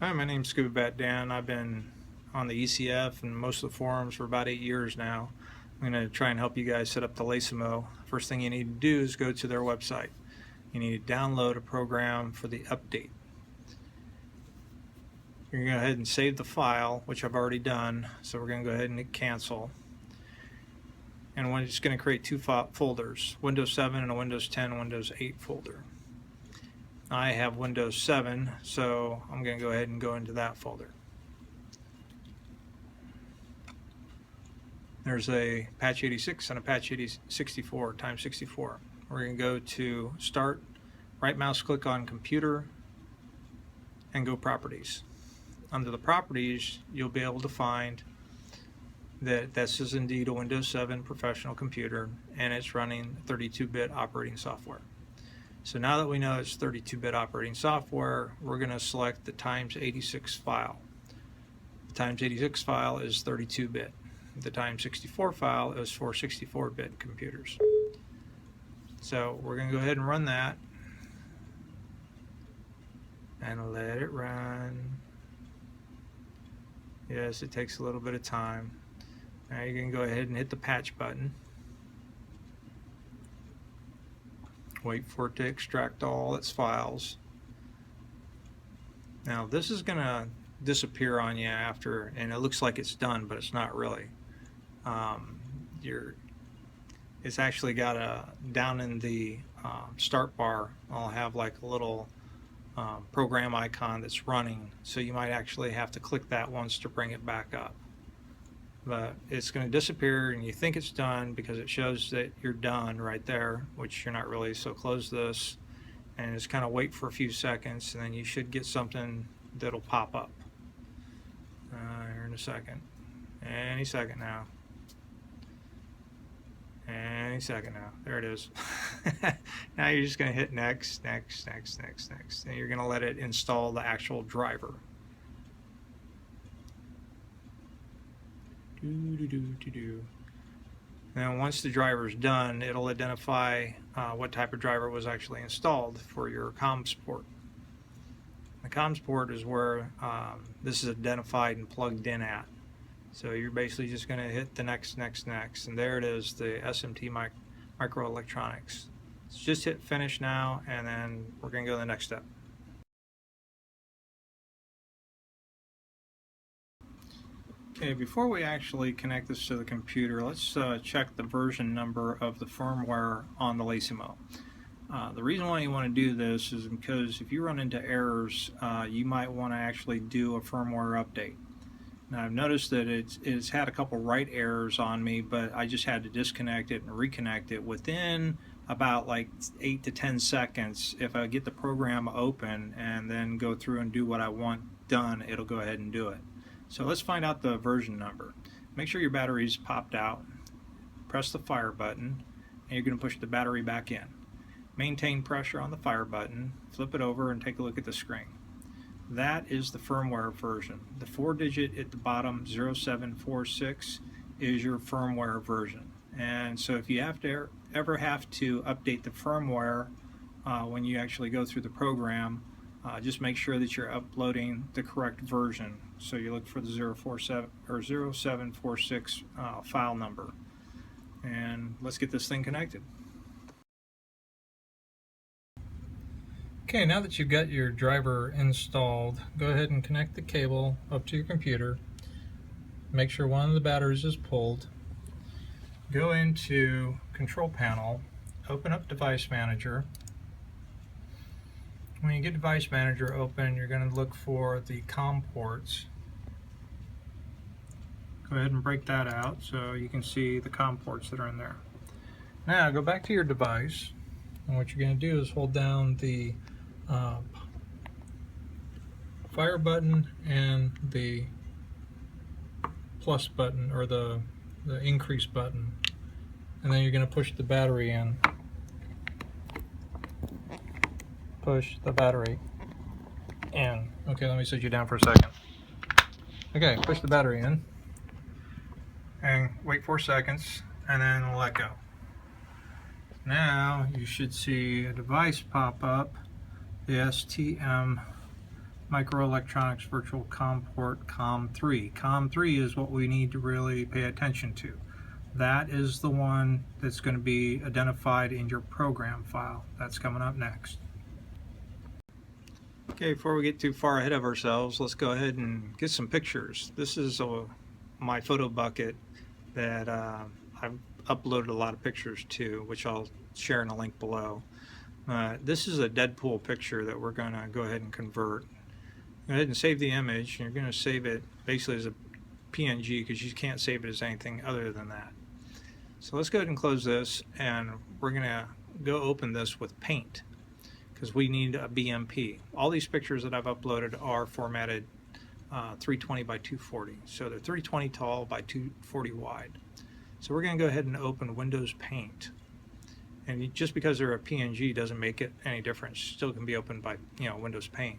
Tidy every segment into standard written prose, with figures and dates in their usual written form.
Hi, my name's Scuba Bat Dan. I've been on the ECF and most of the forums for about 8 years now. I'm going to try and help you guys set up the Laisimo. First thing you need to do is go to their website. You need to download a program for the update. You're going to go ahead and save the file, which I've already done. So we're going to go ahead and hit cancel. And we're just going to create two folders, Windows 7 and a Windows 10 and Windows 8 folder. I have Windows 7, so I'm going to go ahead and go into that folder. There's a patch 86 and a patch 64 times 64. We're going to go to Start, right mouse click on Computer, and go Properties. Under the Properties, you'll be able to find that this is indeed a Windows 7 professional computer, and it's running 32-bit operating software. So now that we know it's 32-bit operating software, we're going to select the times 86 file. The times 86 file is 32-bit. The times 64 file is for 64-bit computers. So we're going to go ahead and run that and let it run. Yes, it takes a little bit of time. Now you can go ahead and hit the patch button. Wait for it to extract all its files. Now this is going to disappear on you after, and it looks like it's done, but it's not really. It's actually got a, down in the start bar, I'll have like a little program icon that's running, so you might actually have to click that once to bring it back up. But it's going to disappear, and you think it's done because it shows that you're done right there, which you're not really. So close this and just kind of wait for a few seconds, and then you should get something that'll pop up here in a second. Any second now. Any second now. There it is. Now you're just going to hit next, next, next, next, next, and you're going to let it install the actual driver. Now once the driver is done, it'll identify what type of driver was actually installed for your comms port. The comms port is where this is identified and plugged in at. So you're basically just going to hit the next, next, next, and there it is, the SMT microelectronics. So just hit finish now, and then we're going to go to the next step. Okay, before we actually connect this to the computer, let's check the version number of the firmware on the Laisimo. The reason why you want to do this is because if you run into errors, you might want to actually do a firmware update. Now I've noticed that it's had a couple write errors on me, but I just had to disconnect it and reconnect it within about like 8 to 10 seconds. If I get the program open and then go through and do what I want done, it'll go ahead and do it. So let's find out the version number. Make sure your battery's popped out. Press the fire button, and you're going to push the battery back in. Maintain pressure on the fire button, flip it over, and take a look at the screen. That is the firmware version. The 4-digit at the bottom, 0746, is your firmware version. And so if you ever have to update the firmware when you actually go through the program, just make sure that you're uploading the correct version. So you look for the 047 or 0746 file number. And let's get this thing connected. Okay, now that you've got your driver installed, go ahead and connect the cable up to your computer. Make sure one of the batteries is pulled. Go into Control Panel, open up Device Manager. When you get Device Manager open, you're going to look for the COM ports. Go ahead and break that out so you can see the COM ports that are in there. Now go back to your device, and what you're going to do is hold down the fire button and the plus button, or the increase button, and then you're going to push the battery in. Push the battery in. Okay, let me sit you down for a second. Okay, push the battery in and wait 4 seconds, and then let go. Now you should see a device pop up, the STM Microelectronics Virtual COM port COM3. COM3 is what we need to really pay attention to. That is the one that's going to be identified in your program file. That's coming up next. Okay, before we get too far ahead of ourselves, let's go ahead and get some pictures. This is my photo bucket that I've uploaded a lot of pictures to, which I'll share in a link below. This is a Deadpool picture that we're going to go ahead and convert. Go ahead and save the image, and you're going to save it basically as a PNG because you can't save it as anything other than that. So let's go ahead and close this, and we're going to go open this with Paint because we need a BMP. All these pictures that I've uploaded are formatted 320 by 240. So they're 320 tall by 240 wide. So we're going to go ahead and open Windows Paint. And just because they're a PNG doesn't make it any difference. Still can be opened by Windows Paint.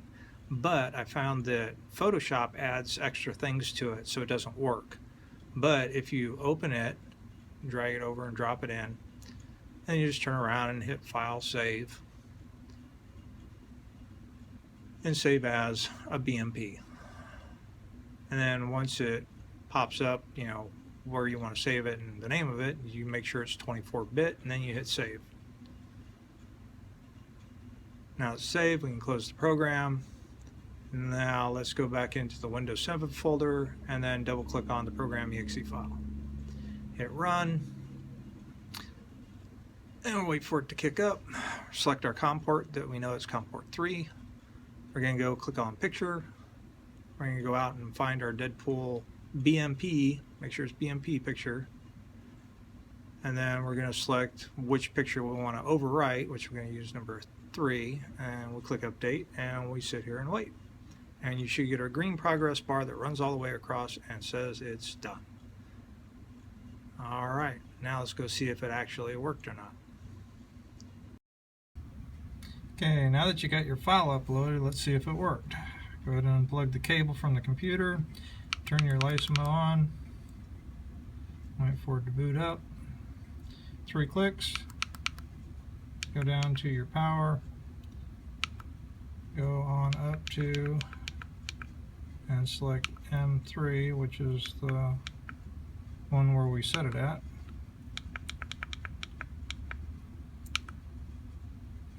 But I found that Photoshop adds extra things to it so it doesn't work. But if you open it, drag it over and drop it in, then you just turn around and hit File, Save, and save as a BMP. And then once it pops up, where you want to save it and the name of it, you make sure it's 24-bit, and then you hit Save. Now it's saved, we can close the program. Now let's go back into the Windows 7 folder and then double click on the program.exe file. Hit Run, and we'll wait for it to kick up. Select our COM port that we know it's COM port 3. We're going to go click on Picture. We're going to go out and find our Deadpool BMP, make sure it's BMP picture, and then we're going to select which picture we want to overwrite, which we're going to use number 3, and we'll click Update, and we sit here and wait. And you should get a green progress bar that runs all the way across and says it's done. Alright, now let's go see if it actually worked or not. Okay, now that you got your file uploaded, let's see if it worked. Go ahead and unplug the cable from the computer, turn your Laisimo on, wait for it to boot up, 3 clicks, go down to your power, go on up to and select M3, which is the one where we set it at,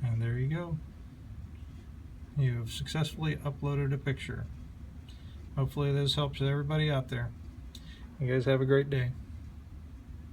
and there you go. You've successfully uploaded a picture. Hopefully this helps everybody out there. You guys have a great day.